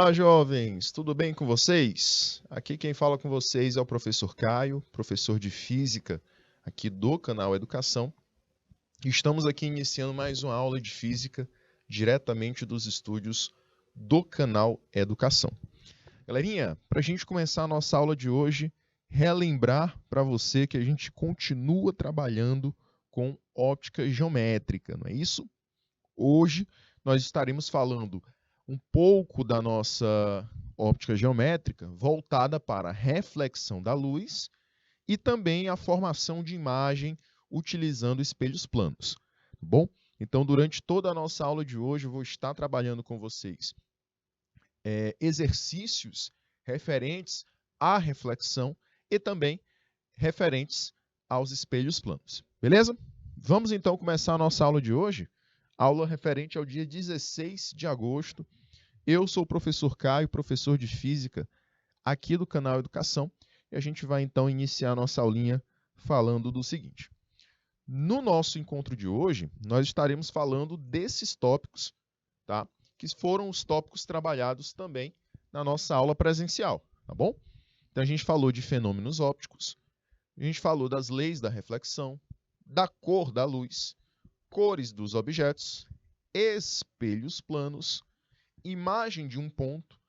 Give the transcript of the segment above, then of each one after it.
Olá, jovens! Tudo bem com vocês? Aqui quem fala com vocês é o professor Caio, professor de Física aqui do canal Educação. Estamos aqui iniciando mais uma aula de Física diretamente dos estúdios do canal Educação. Galerinha, para a gente começar a nossa aula de hoje, relembrar para você que a gente continua trabalhando com óptica geométrica, não é isso? Hoje nós estaremos falando um pouco da nossa óptica geométrica voltada para a reflexão da luz e também a formação de imagem utilizando espelhos planos, tá bom? Então, durante toda a nossa aula de hoje, eu vou estar trabalhando com vocês exercícios referentes à reflexão e também referentes aos espelhos planos, beleza? Vamos então começar a nossa aula de hoje, aula referente ao dia 16 de agosto. Eu sou o professor Caio, professor de Física aqui do canal Educação, e a gente vai então iniciar a nossa aulinha falando do seguinte. No nosso encontro de hoje, nós estaremos falando desses tópicos, tá? Que foram os tópicos trabalhados também na nossa aula presencial, tá bom? Então a gente falou de fenômenos ópticos, a gente falou das leis da reflexão, da cor da luz, cores dos objetos, espelhos planos, imagem de um ponto,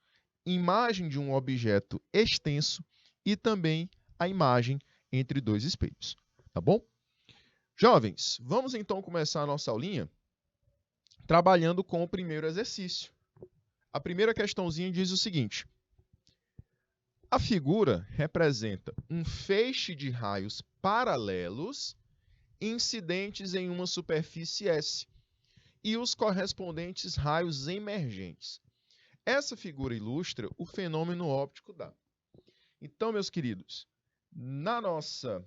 imagem de um objeto extenso e também a imagem entre dois espelhos, tá bom? Jovens, vamos então começar a nossa aulinha trabalhando com o primeiro exercício. A primeira questãozinha diz o seguinte: a figura representa um feixe de raios paralelos incidentes em uma superfície S e os correspondentes raios emergentes. Essa figura ilustra o fenômeno óptico da. Então, meus queridos, na nossa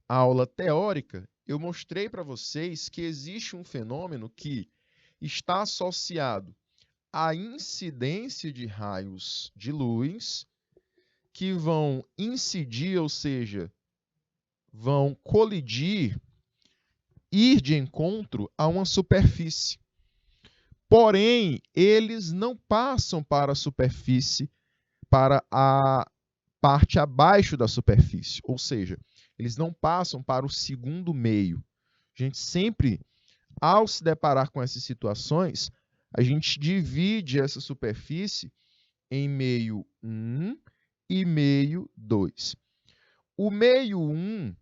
aula teórica, eu mostrei para vocês que existe um fenômeno que está associado à incidência de raios de luz que vão incidir, ou seja, vão colidir, ir de encontro a uma superfície. Porém, eles não passam para a superfície, para a parte abaixo da superfície, ou seja, eles não passam para o segundo meio. A gente sempre, ao se deparar com essas situações, a gente divide essa superfície em meio 1 e meio 2. O meio 1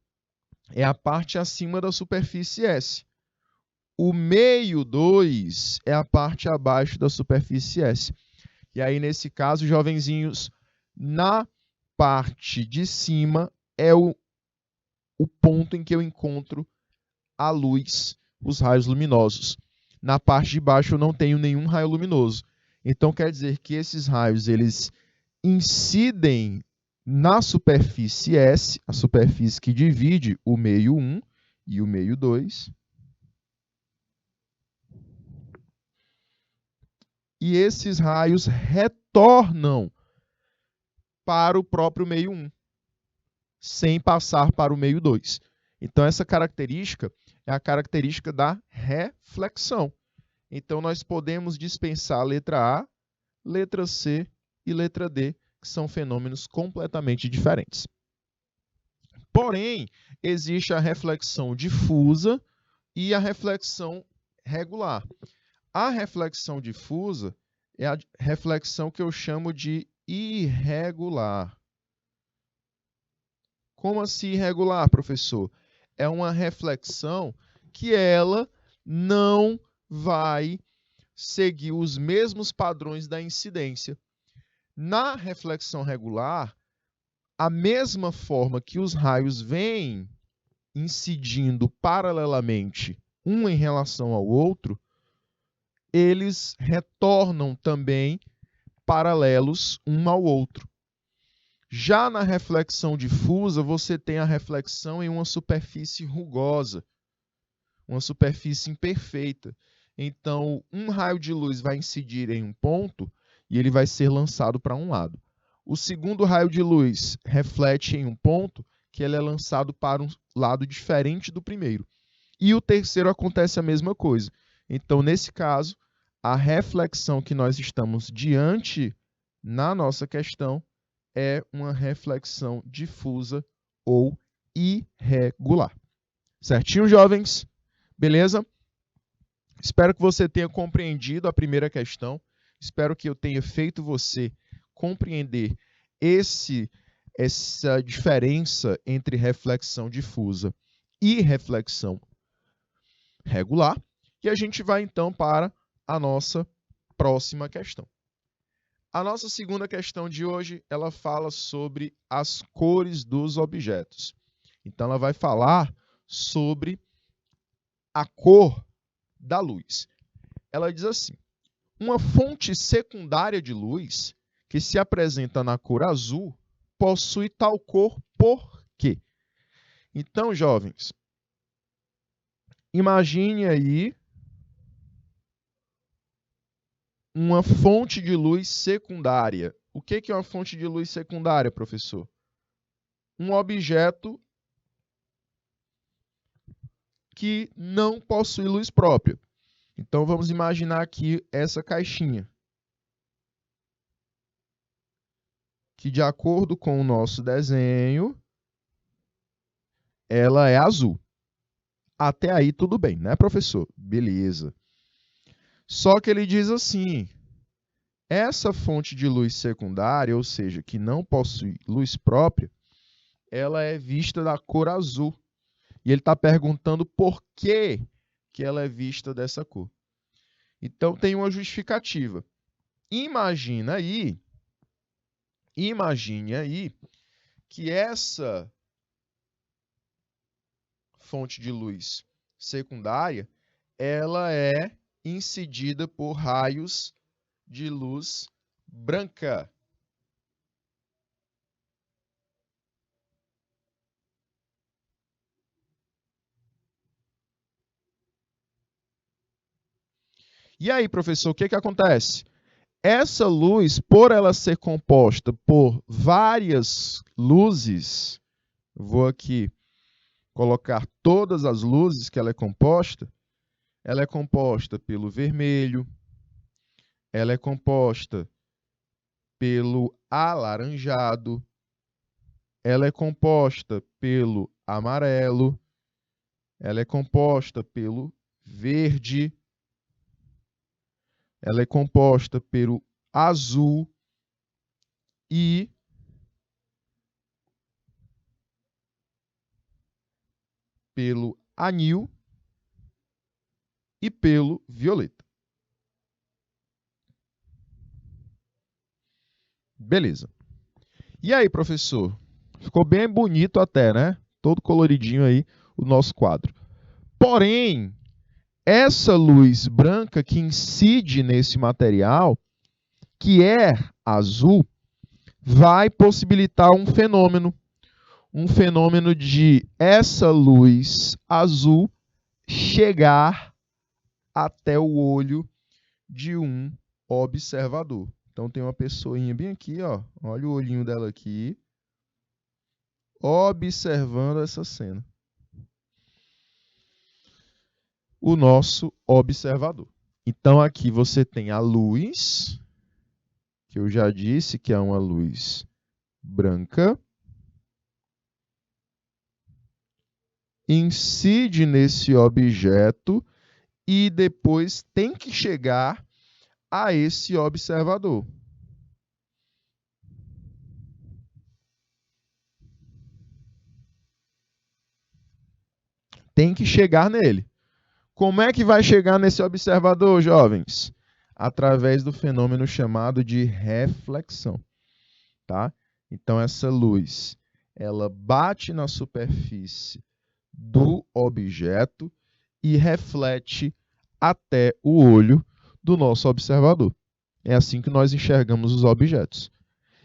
é a parte acima da superfície S. O meio 2 é a parte abaixo da superfície S. E aí, nesse caso, jovenzinhos, na parte de cima é o ponto em que eu encontro a luz, os raios luminosos. Na parte de baixo eu não tenho nenhum raio luminoso. Então, quer dizer que esses raios eles incidem na superfície S, a superfície que divide o meio 1 e o meio 2. E esses raios retornam para o próprio meio 1, sem passar para o meio 2. Então, essa característica é a característica da reflexão. Então, nós podemos dispensar a letra A, letra C e letra D, que são fenômenos completamente diferentes. Porém, existe a reflexão difusa e a reflexão regular. A reflexão difusa é a reflexão que eu chamo de irregular. Como assim irregular, professor? É uma reflexão que ela não vai seguir os mesmos padrões da incidência. Na reflexão regular, a mesma forma que os raios vêm incidindo paralelamente um em relação ao outro, eles retornam também paralelos um ao outro. Já na reflexão difusa, você tem a reflexão em uma superfície rugosa, uma superfície imperfeita. Então, um raio de luz vai incidir em um ponto e ele vai ser lançado para um lado. O segundo raio de luz reflete em um ponto que ele é lançado para um lado diferente do primeiro. E o terceiro acontece a mesma coisa. Então, nesse caso, a reflexão que nós estamos diante na nossa questão é uma reflexão difusa ou irregular. Certinho, jovens? Beleza? Espero que você tenha compreendido a primeira questão. Espero que eu tenha feito você compreender essa diferença entre reflexão difusa e reflexão regular. E a gente vai então para a nossa próxima questão. A nossa segunda questão de hoje, ela fala sobre as cores dos objetos. Então, ela vai falar sobre a cor da luz. Ela diz assim: uma fonte secundária de luz que se apresenta na cor azul possui tal cor por quê? Então, jovens, imagine aí uma fonte de luz secundária. O que é uma fonte de luz secundária, professor? Um objeto que não possui luz própria. Então, vamos imaginar aqui essa caixinha, que de acordo com o nosso desenho, ela é azul. Até aí tudo bem, né, professor? Beleza. Só que ele diz assim, essa fonte de luz secundária, ou seja, que não possui luz própria, ela é vista da cor azul. E ele está perguntando por que ela é vista dessa cor. Então, tem uma justificativa. Imagine aí que essa fonte de luz secundária, ela é incidida por raios de luz branca. E aí, professor, o que acontece? Essa luz, por ela ser composta por várias luzes, vou aqui colocar todas as luzes que ela é composta pelo vermelho, ela é composta pelo alaranjado, ela é composta pelo amarelo, ela é composta pelo verde, ela é composta pelo azul e pelo anil e pelo violeta. Beleza. E aí, professor? Ficou bem bonito até, né? Todo coloridinho aí o nosso quadro. Porém, essa luz branca que incide nesse material, que é azul, vai possibilitar um fenômeno de essa luz azul chegar até o olho de um observador. Então tem uma pessoinha bem aqui, ó. Olha o olhinho dela aqui, observando essa cena. O nosso observador. Então aqui você tem a luz, que eu já disse que é uma luz branca, incide nesse objeto e depois tem que chegar a esse observador. Tem que chegar nele. Como é que vai chegar nesse observador, jovens? Através do fenômeno chamado de reflexão, tá? Então essa luz, ela bate na superfície do objeto e reflete até o olho do nosso observador. É assim que nós enxergamos os objetos.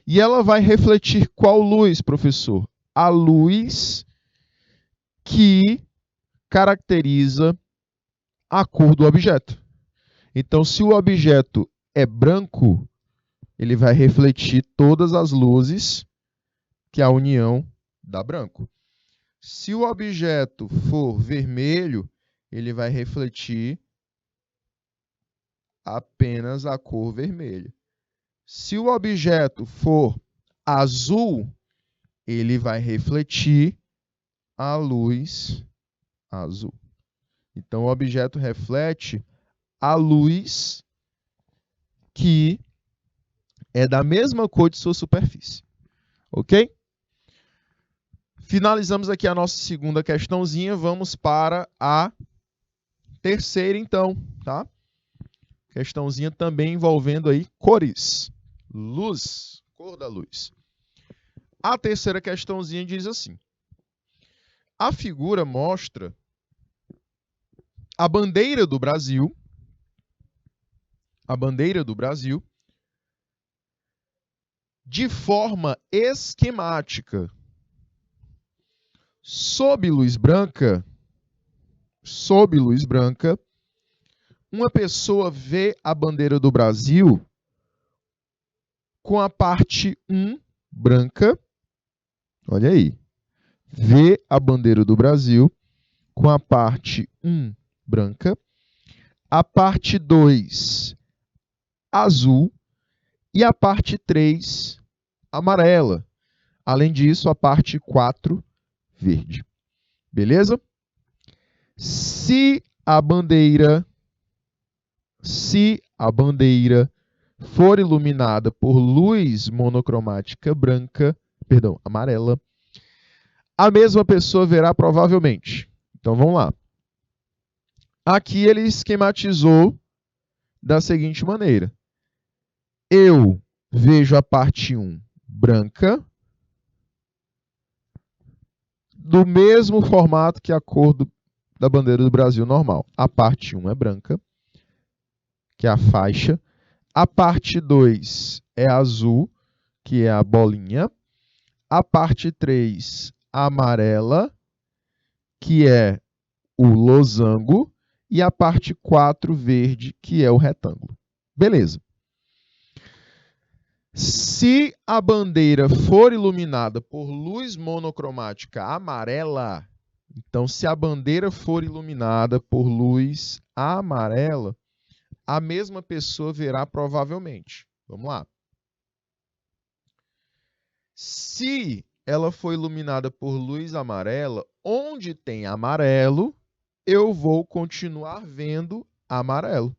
E ela vai refletir qual luz, professor? A luz que caracteriza a cor do objeto. Então, se o objeto é branco, ele vai refletir todas as luzes que a união dá branco. Se o objeto for vermelho, ele vai refletir apenas a cor vermelha. Se o objeto for azul, ele vai refletir a luz azul. Então, o objeto reflete a luz que é da mesma cor de sua superfície. Ok? Finalizamos aqui a nossa segunda questãozinha. Vamos para a terceira, então, tá? Questãozinha também envolvendo aí cores. Luz, cor da luz. A terceira questãozinha diz assim: a figura mostra a bandeira do Brasil, de forma esquemática. Sob luz branca, uma pessoa vê a bandeira do Brasil com a parte 1 branca. Olha aí. Vê a bandeira do Brasil com a parte 1 branca, a parte 2 azul e a parte 3 amarela. Além disso, a parte 4 verde. Beleza? Se a bandeira for iluminada por luz monocromática amarela, a mesma pessoa verá provavelmente. Então vamos lá. Aqui ele esquematizou da seguinte maneira: eu vejo a parte 1 branca, do mesmo formato que a cor da bandeira do Brasil normal. A parte 1 é branca, que é a faixa. A parte 2 é azul, que é a bolinha. A parte 3 amarela, que é o losango. E a parte 4 verde, que é o retângulo. Beleza. Se a bandeira for iluminada por luz monocromática amarela, então se a bandeira for iluminada por luz amarela, a mesma pessoa verá provavelmente. Vamos lá. Se ela for iluminada por luz amarela, onde tem amarelo, eu vou continuar vendo amarelo.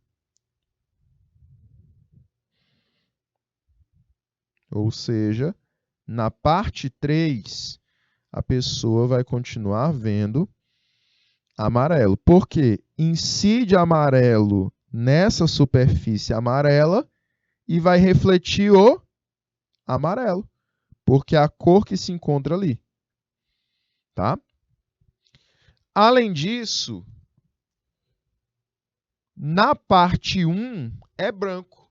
Ou seja, na parte 3, a pessoa vai continuar vendo amarelo. Porque incide amarelo nessa superfície amarela e vai refletir o amarelo. Porque é a cor que se encontra ali. Tá? Além disso, na parte 1 é branco.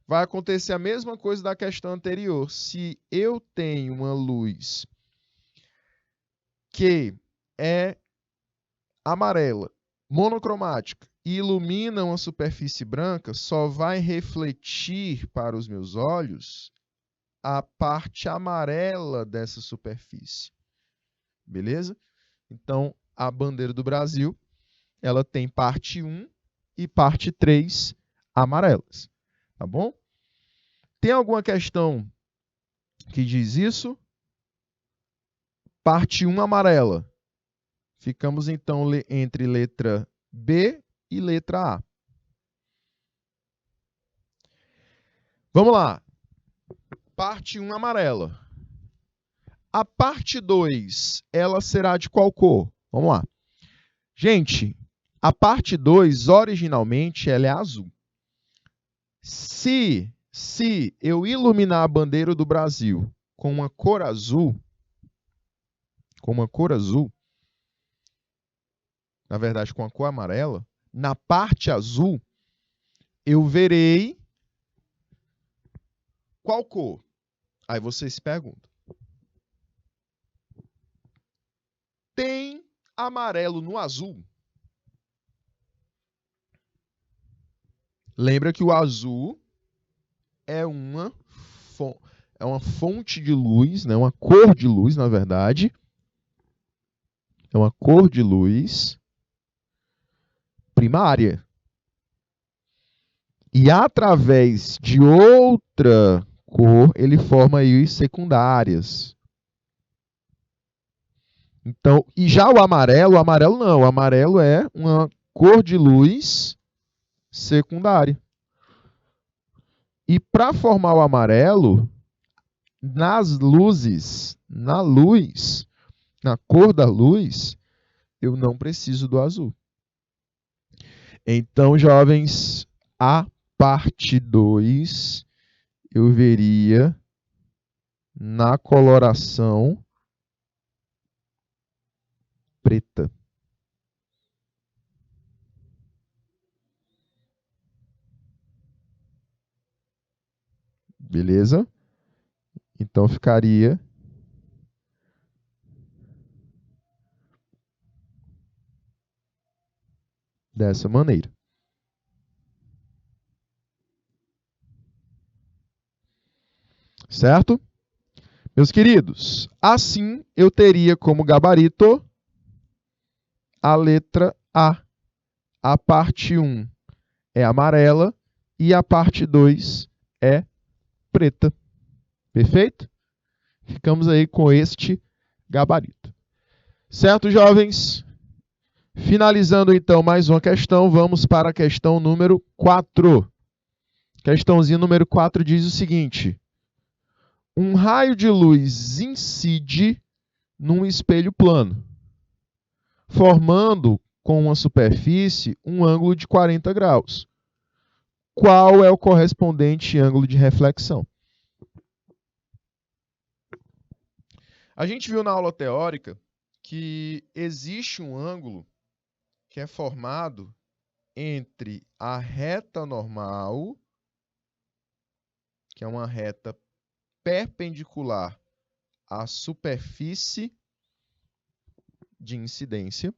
Vai acontecer a mesma coisa da questão anterior. Se eu tenho uma luz que é amarela, monocromática, e ilumina uma superfície branca, só vai refletir para os meus olhos a parte amarela dessa superfície. Beleza? Então, a bandeira do Brasil, ela tem parte 1 e parte 3 amarelas. Tá bom? Tem alguma questão que diz isso? Parte 1 amarela. Ficamos, então, entre letra B e letra A. Vamos lá. Parte 1 amarela. A parte 2, ela será de qual cor? Vamos lá. Gente, a parte 2, originalmente, ela é azul. Se eu iluminar a bandeira do Brasil com uma cor azul, na verdade, com a cor amarela, na parte azul, eu verei qual cor? Aí vocês se perguntam. Tem amarelo no azul? Lembra que o azul é uma fonte de luz, né? Uma cor de luz, na verdade. É uma cor de luz primária. E através de outra cor, ele forma aí secundárias. Então, e já o amarelo não. O amarelo é uma cor de luz secundária. E para formar o amarelo, nas luzes, na luz, na cor da luz, eu não preciso do azul. Então, jovens, a parte 2 eu veria na coloração preta. Beleza? Então ficaria dessa maneira. Certo? Meus queridos, assim eu teria como gabarito a letra A. A parte 1 é amarela e a parte 2 é preta. Perfeito? Ficamos aí com este gabarito. Certo, jovens? Finalizando então mais uma questão, vamos para a questão número 4. Questãozinha número 4 diz o seguinte: um raio de luz incide num espelho plano, formando com uma superfície um ângulo de 40 graus. Qual é o correspondente ângulo de reflexão? A gente viu na aula teórica que existe um ângulo que é formado entre a reta normal, que é uma reta perpendicular à superfície de incidência,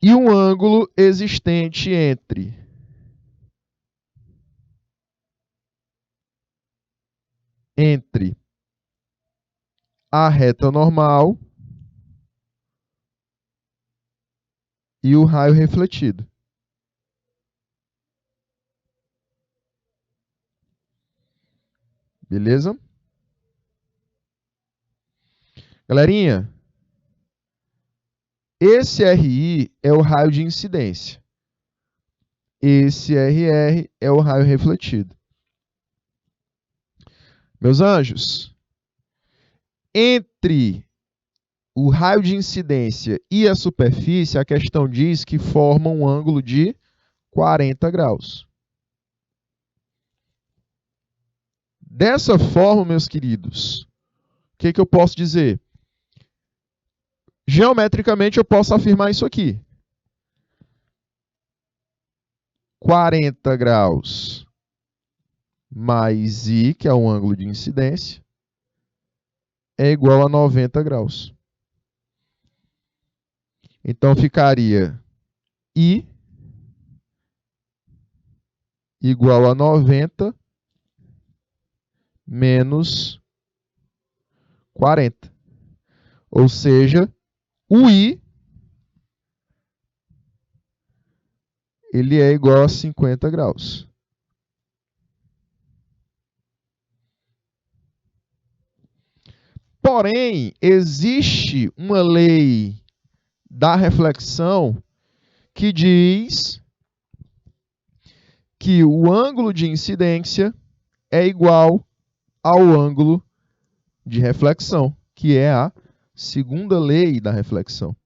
e um ângulo existente entre a reta normal e o raio refletido. Beleza? Galerinha, esse RI é o raio de incidência. Esse RR é o raio refletido. Meus anjos, entre o raio de incidência e a superfície, a questão diz que forma um ângulo de 40 graus. Dessa forma, meus queridos, o que eu posso dizer? Geometricamente, eu posso afirmar isso aqui. 40 graus mais I, que é um ângulo de incidência, é igual a 90 graus. Então, ficaria I igual a 90 menos 40. Ou seja, o I ele é igual a 50 graus. Porém, existe uma lei da reflexão que diz que o ângulo de incidência é igual ao ângulo de reflexão, que é a segunda lei da reflexão.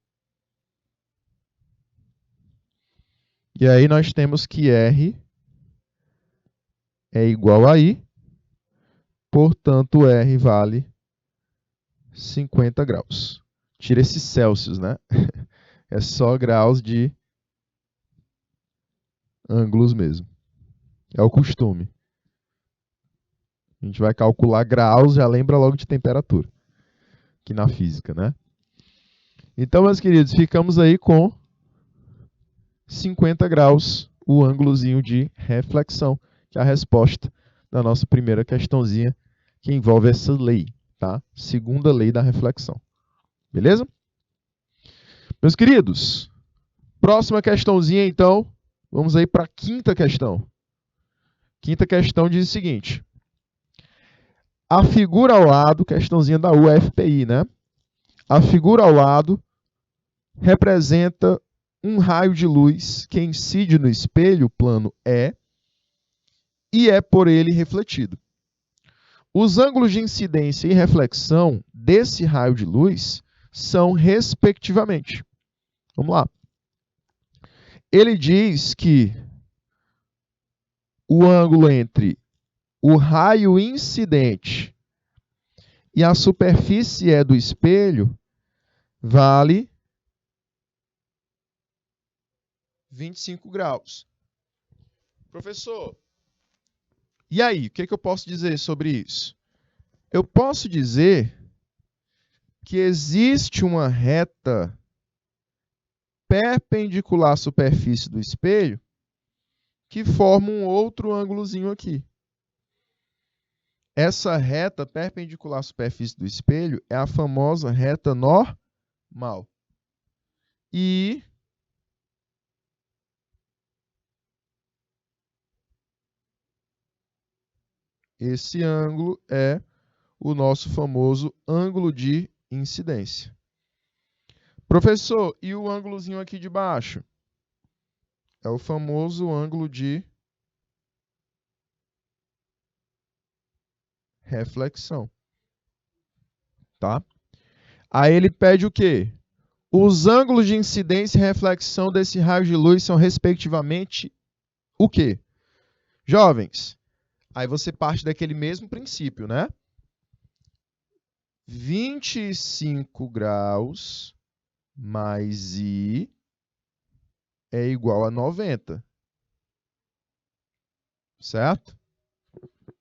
E aí nós temos que R é igual a I, portanto R vale 50 graus. Tira esses Celsius, né? É só graus de ângulos mesmo. É o costume. A gente vai calcular graus, já lembra logo de temperatura. Aqui na física, né? Então, meus queridos, ficamos aí com 50 graus, o ângulozinho de reflexão, que é a resposta da nossa primeira questãozinha, que envolve essa lei, tá? Segunda lei da reflexão. Beleza? Meus queridos, próxima questãozinha, então, Vamos aí para a quinta questão. Quinta questão diz o seguinte. A figura ao lado, questãozinha da UFPI, né? A figura ao lado representa um raio de luz que incide no espelho plano E é por ele refletido. Os ângulos de incidência e reflexão desse raio de luz são respectivamente. Vamos lá. Ele diz que o ângulo entre o raio incidente e a superfície do espelho vale 25 graus. Professor, e aí, o que eu posso dizer sobre isso? Eu posso dizer que existe uma reta perpendicular à superfície do espelho que forma um outro ângulozinho aqui. Essa reta perpendicular à superfície do espelho é a famosa reta normal. E esse ângulo é o nosso famoso ângulo de incidência. Professor, e o ângulozinho aqui de baixo? É o famoso ângulo de reflexão. Tá? Aí ele pede o quê? Os ângulos de incidência e reflexão desse raio de luz são respectivamente o quê? Jovens, aí você parte daquele mesmo princípio, né? 25 graus mais I é igual a 90. Certo?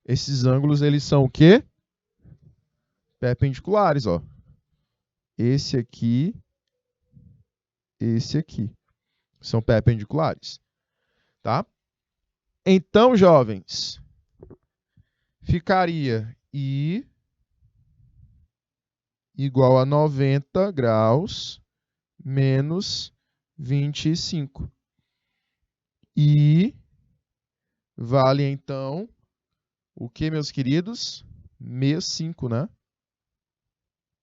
Esses ângulos, eles são o quê? Perpendiculares, ó. Esse aqui são perpendiculares, tá? Então, jovens, ficaria I igual a 90 graus menos 25. I vale, então, o que, meus queridos? 65, né?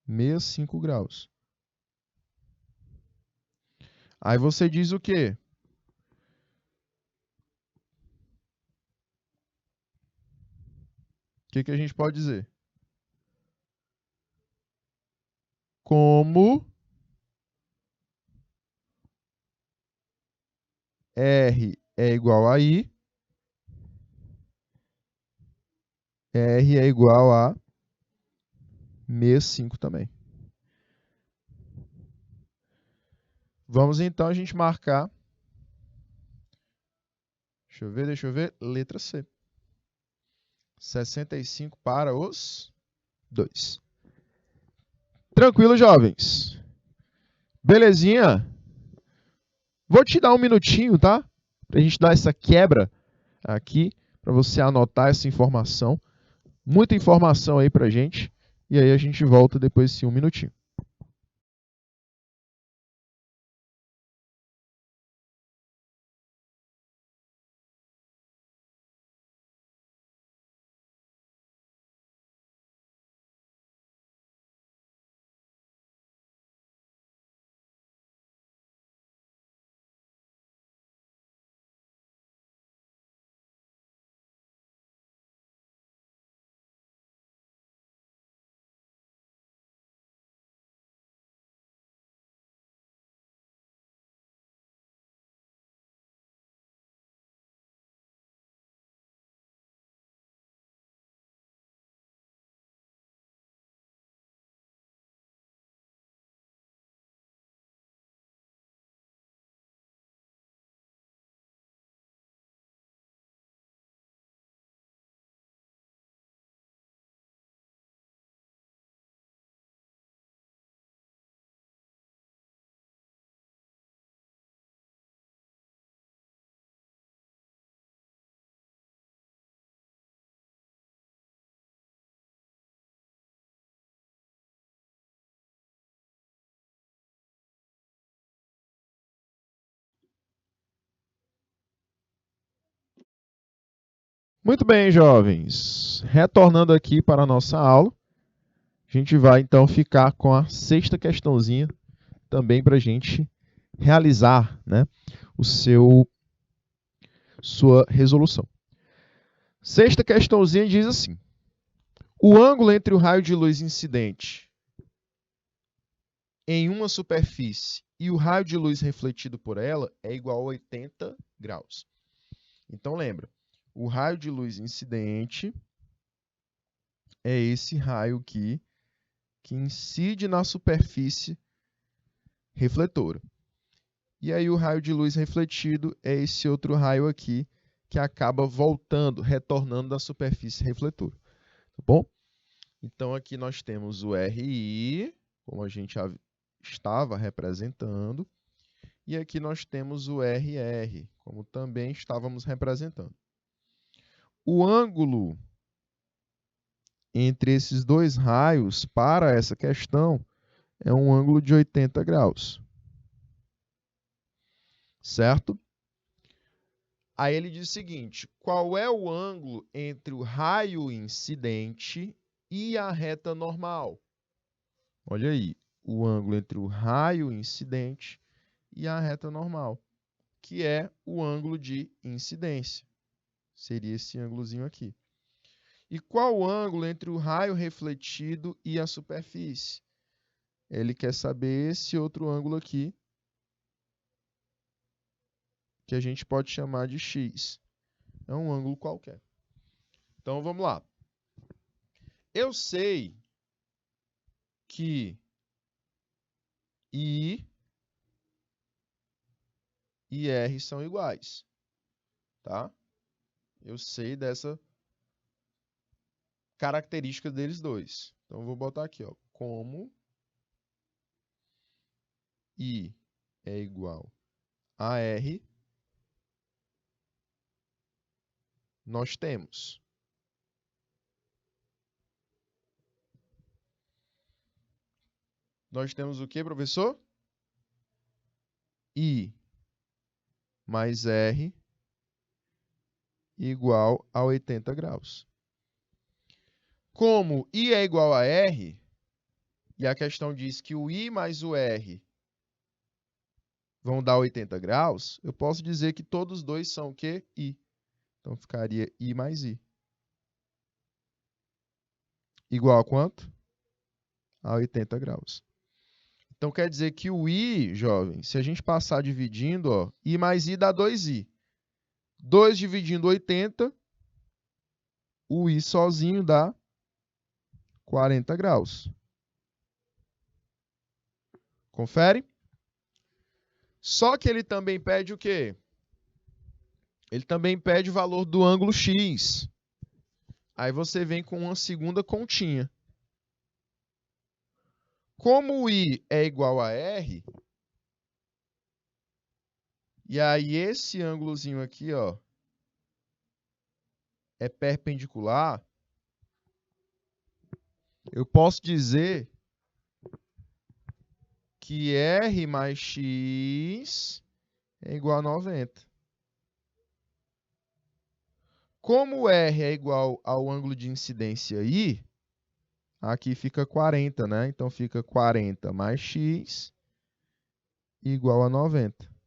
65 graus. Aí você diz o quê? O que a gente pode dizer? Como R é igual a I, R é igual a 65 também. Vamos então a gente marcar. Deixa eu ver. Letra C. 65 para os 2. Tranquilo, jovens? Belezinha? Vou te dar um minutinho, tá? Pra gente dar essa quebra aqui, para você anotar essa informação. Muita informação aí pra gente. E aí a gente volta depois de um minutinho. Muito bem, jovens. Retornando aqui para a nossa aula, a gente vai então ficar com a sexta questãozinha também para a gente realizar, né, sua resolução. Sexta questãozinha diz assim: o ângulo entre o raio de luz incidente em uma superfície e o raio de luz refletido por ela é igual a 80 graus. Então lembra, o raio de luz incidente é esse raio aqui que incide na superfície refletora. E aí o raio de luz refletido é esse outro raio aqui que acaba voltando, retornando da superfície refletora. Tá bom? Então aqui nós temos o RI, como a gente já estava representando, e aqui nós temos o RR, como também estávamos representando. O ângulo entre esses dois raios para essa questão é um ângulo de 80 graus. Certo? Aí ele diz o seguinte: qual é o ângulo entre o raio incidente e a reta normal? Olha aí, o ângulo entre o raio incidente e a reta normal, que é o ângulo de incidência. Seria esse ângulozinho aqui. E qual o ângulo entre o raio refletido e a superfície? Ele quer saber esse outro ângulo aqui, que a gente pode chamar de x. É um ângulo qualquer. Então, vamos lá. Eu sei que I e R são iguais, tá? Eu sei dessa característica deles dois. Então, eu vou botar aqui, ó, como I é igual a R, nós temos o que, professor? I mais R igual a 80 graus. Como I é igual a R, e a questão diz que o I mais o R vão dar 80 graus, eu posso dizer que todos dois são o quê? I. Então, ficaria I mais I. Igual a quanto? A 80 graus. Então, quer dizer que o I, jovem, se a gente passar dividindo, ó, I mais I dá 2I. 2 dividindo 80, o I sozinho dá 40 graus. Confere? Só que ele também pede o quê? Ele também pede o valor do ângulo X. Aí você vem com uma segunda continha. Como o I é igual a R, e aí esse ângulozinho aqui, ó, é perpendicular, eu posso dizer que R mais X é igual a 90. Como R é igual ao ângulo de incidência I, aqui fica 40, né? Então, fica 40 mais X igual a 90.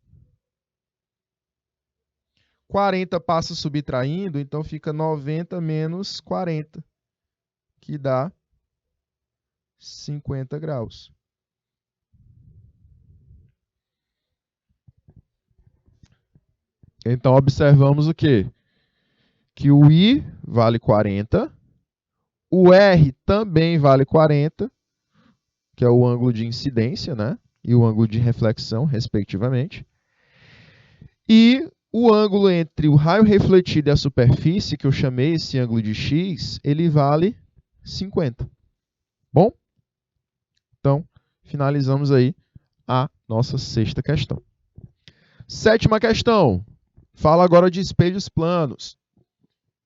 40 passa subtraindo, então fica 90 menos 40, que dá 50 graus. Então, observamos o quê? Que o I vale 40, o R também vale 40, que é o ângulo de incidência, né? E o ângulo de reflexão, respectivamente. E o ângulo entre o raio refletido e a superfície, que eu chamei esse ângulo de x, ele vale 50. Bom? Então, finalizamos aí a nossa sexta questão. Sétima questão. Fala agora de espelhos planos.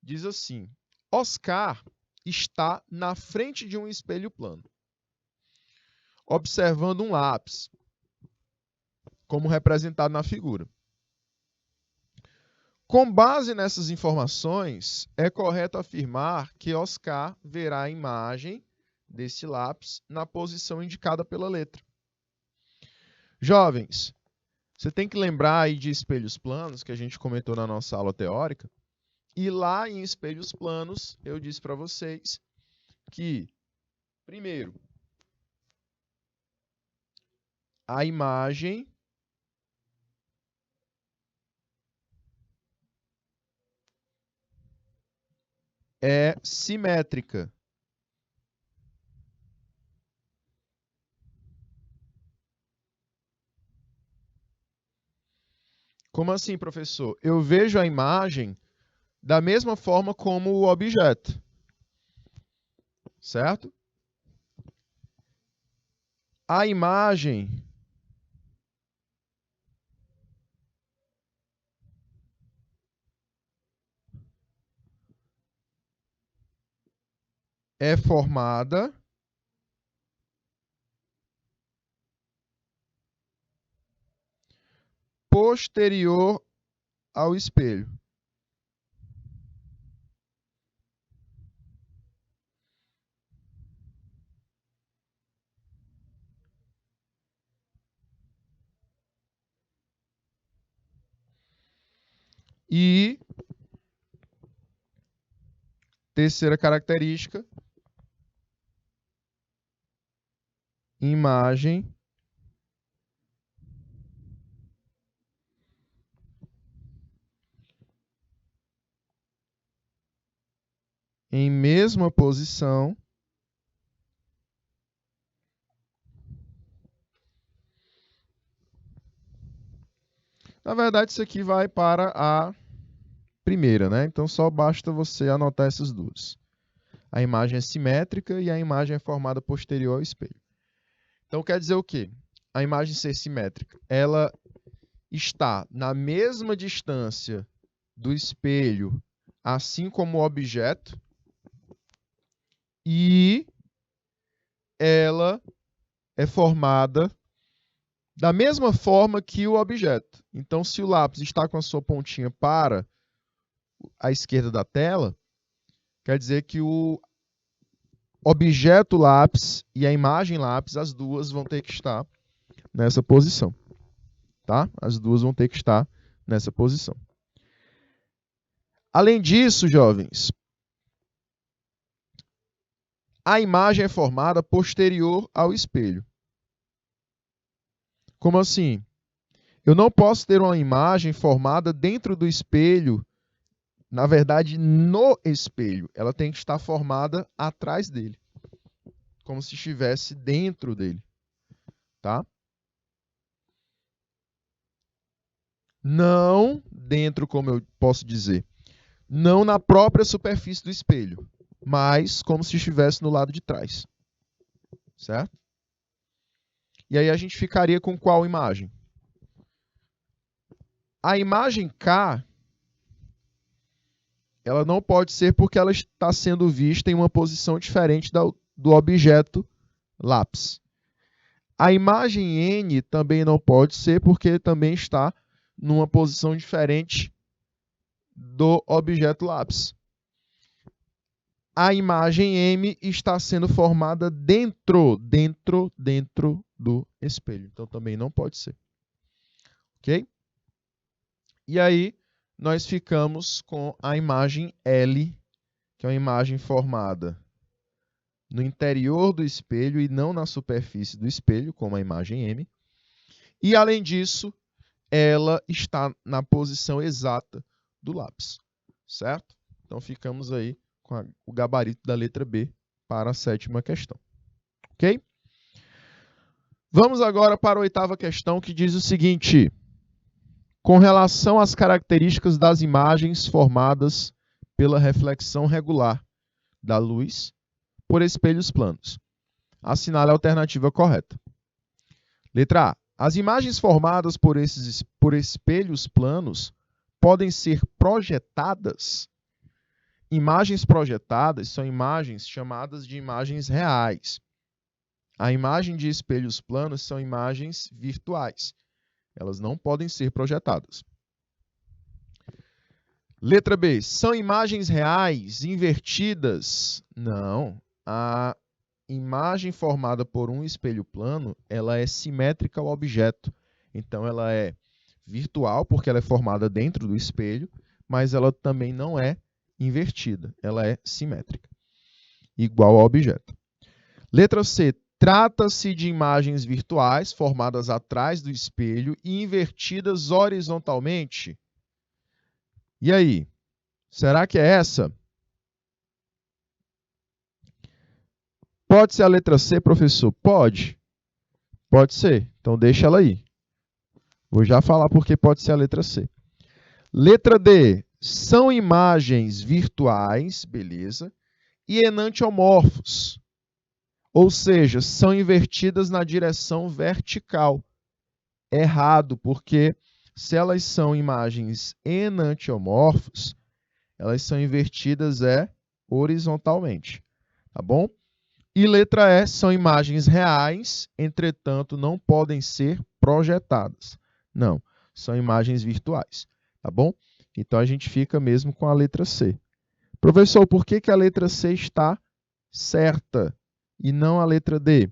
Diz assim: Oscar está na frente de um espelho plano, observando um lápis, como representado na figura. Com base nessas informações, é correto afirmar que Oscar verá a imagem desse lápis na posição indicada pela letra. Jovens, você tem que lembrar aí de espelhos planos, que a gente comentou na nossa aula teórica. E lá em espelhos planos, eu disse para vocês que, primeiro, a imagem é simétrica. Como assim, professor? Eu vejo a imagem da mesma forma como o objeto, certo? A imagem é formada posterior ao espelho. E terceira característica, imagem em mesma posição Na verdade, isso aqui vai para a primeira, né? Então só basta você anotar essas duas. A imagem é simétrica e a imagem é formada posterior ao espelho. Então quer dizer o quê? A imagem ser simétrica, ela está na mesma distância do espelho, assim como o objeto, e ela é formada da mesma forma que o objeto. Então, se o lápis está com a sua pontinha para a esquerda da tela, quer dizer que o objeto lápis e a imagem lápis, as duas vão ter que estar nessa posição. Tá? As duas vão ter que estar nessa posição. Além disso, jovens, a imagem é formada posterior ao espelho. Como assim? Eu não posso ter uma imagem formada dentro do espelho, na verdade, no espelho. Ela tem que estar formada atrás dele, como se estivesse dentro dele. Tá? Não dentro, como eu posso dizer, não na própria superfície do espelho, mas como se estivesse no lado de trás. Certo? E aí a gente ficaria com qual imagem? A imagem K, ela não pode ser porque ela está sendo vista em uma posição diferente do objeto lápis. A imagem N também não pode ser porque também está numa posição diferente do objeto lápis. A imagem M está sendo formada dentro do espelho. Então também não pode ser. Ok? E aí nós ficamos com a imagem L, que é uma imagem formada no interior do espelho e não na superfície do espelho, como a imagem M. E além disso, ela está na posição exata do lápis. Certo? Então ficamos aí com o gabarito da letra B para a 7ª questão. Ok? Vamos agora para a 8ª questão, que diz o seguinte: com relação às características das imagens formadas pela reflexão regular da luz por espelhos planos, assinale a alternativa correta. Letra A. As imagens formadas por espelhos planos podem ser projetadas. Imagens projetadas são imagens chamadas de imagens reais. A imagem de espelhos planos são imagens virtuais. Elas não podem ser projetadas. Letra B. São imagens reais invertidas? Não. A imagem formada por um espelho plano, ela é simétrica ao objeto. Então, ela é virtual, porque ela é formada dentro do espelho, mas ela também não é invertida. Ela é simétrica, igual ao objeto. Letra C. Trata-se de imagens virtuais formadas atrás do espelho e invertidas horizontalmente. E aí? Será que é essa? Pode ser a letra C, professor? Pode. Pode ser. Então, deixa ela aí. Vou já falar porque pode ser a letra C. Letra D. São imagens virtuais, beleza, e enantiomorfos. Ou seja, são invertidas na direção vertical. Errado, porque se elas são imagens enantiomorfos, elas são invertidas horizontalmente. Tá bom? E letra E, são imagens reais, entretanto, não podem ser projetadas. Não, são imagens virtuais. Tá bom? Então, a gente fica mesmo com a letra C. Professor, por que a letra C está certa e não a letra D?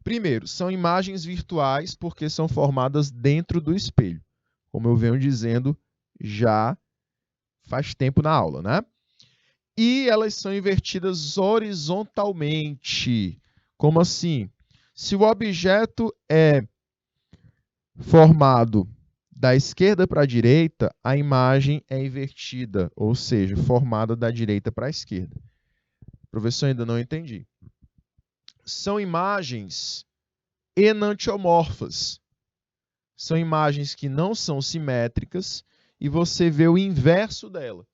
Primeiro, são imagens virtuais porque são formadas dentro do espelho. Como eu venho dizendo já faz tempo na aula, né? E elas são invertidas horizontalmente. Como assim? Se o objeto é formado da esquerda para a direita, a imagem é invertida, ou seja, formada da direita para a esquerda. Professor, ainda não entendi. São imagens enantiomorfas. São imagens que não são simétricas e você vê o inverso dela.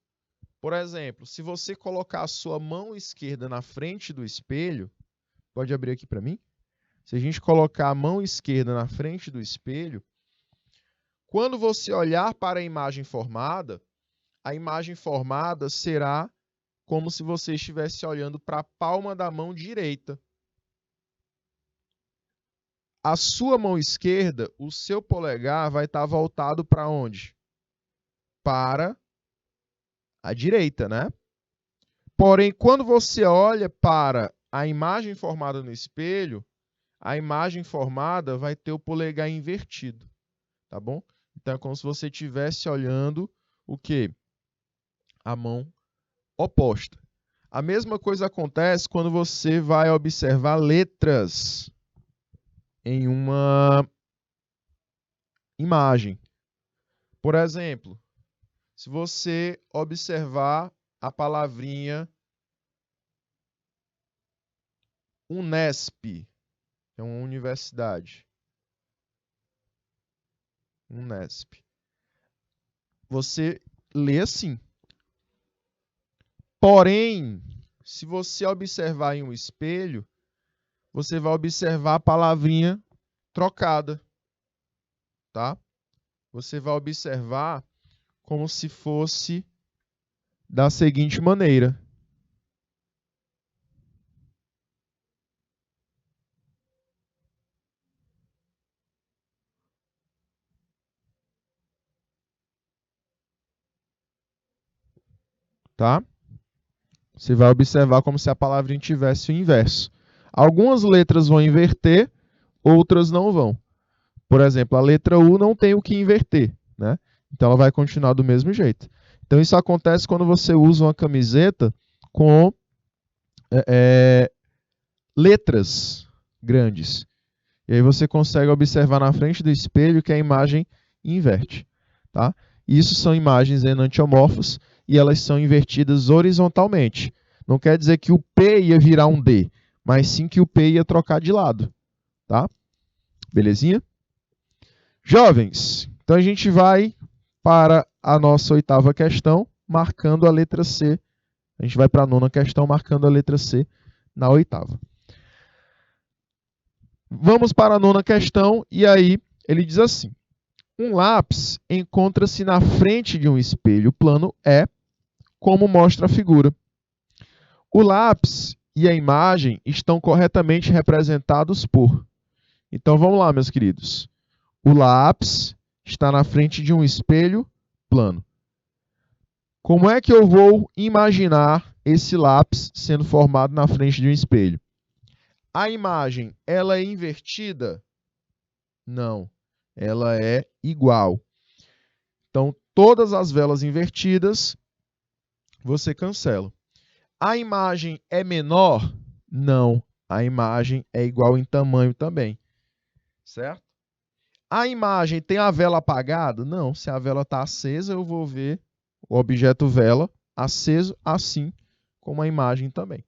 Por exemplo, se você colocar a sua mão esquerda na frente do espelho, pode abrir aqui para mim? Se a gente colocar a mão esquerda na frente do espelho, quando você olhar para a imagem formada será como se você estivesse olhando para a palma da mão direita. A sua mão esquerda, o seu polegar vai estar voltado para onde? Para a direita, né? Porém, quando você olha para a imagem formada no espelho, a imagem formada vai ter o polegar invertido, tá bom? Então, é como se você estivesse olhando o quê? A mão oposta. A mesma coisa acontece quando você vai observar letras em uma imagem. Por exemplo, se você observar a palavrinha Unesp, é uma universidade. Unesp. Você lê assim. Porém, se você observar em um espelho, você vai observar a palavrinha trocada, tá? Você vai observar como se fosse da seguinte maneira. Tá? Você vai observar como se a palavrinha tivesse o inverso. Algumas letras vão inverter, outras não vão. Por exemplo, a letra U não tem o que inverter, né? Então ela vai continuar do mesmo jeito. Então isso acontece quando você usa uma camiseta com letras grandes. E aí você consegue observar na frente do espelho que a imagem inverte. Tá? Isso são imagens enantiomorfas e elas são invertidas horizontalmente. Não quer dizer que o P ia virar um D, mas sim que o P ia trocar de lado. Tá? Belezinha? Jovens, então a gente vai para a nossa 8ª questão, marcando a letra C. A gente vai para a 9ª questão, marcando a letra C na 8ª. Vamos para a 9ª questão, e aí ele diz assim: um lápis encontra-se na frente de um espelho plano E, como mostra a figura. O lápis e a imagem estão corretamente representados por... Então vamos lá, meus queridos. O lápis está na frente de um espelho plano. Como é que eu vou imaginar esse lápis sendo formado na frente de um espelho? A imagem, ela é invertida? Não, ela é igual. Então, todas as velas invertidas, você cancela. A imagem é menor? Não, a imagem é igual em tamanho também, certo? A imagem tem a vela apagada? Não, se a vela está acesa, eu vou ver o objeto vela aceso, assim como a imagem também.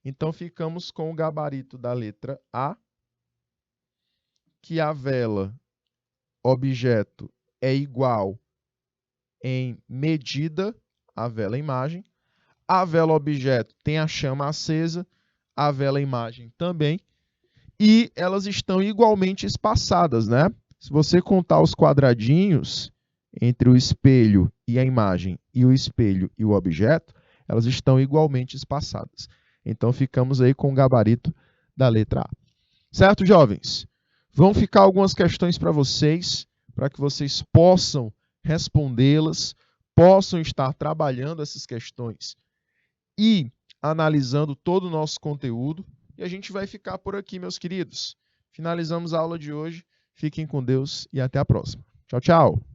Então, ficamos com o gabarito da letra A, que a vela objeto é igual em medida à vela imagem. A vela objeto tem a chama acesa, a vela imagem também, e elas estão igualmente espaçadas, né? Se você contar os quadradinhos entre o espelho e a imagem e o espelho e o objeto, elas estão igualmente espaçadas. Então, ficamos aí com o gabarito da letra A. Certo, jovens? Vão ficar algumas questões para vocês, para que vocês possam respondê-las, possam estar trabalhando essas questões e analisando todo o nosso conteúdo. E a gente vai ficar por aqui, meus queridos. Finalizamos a aula de hoje. Fiquem com Deus e até a próxima. Tchau, tchau.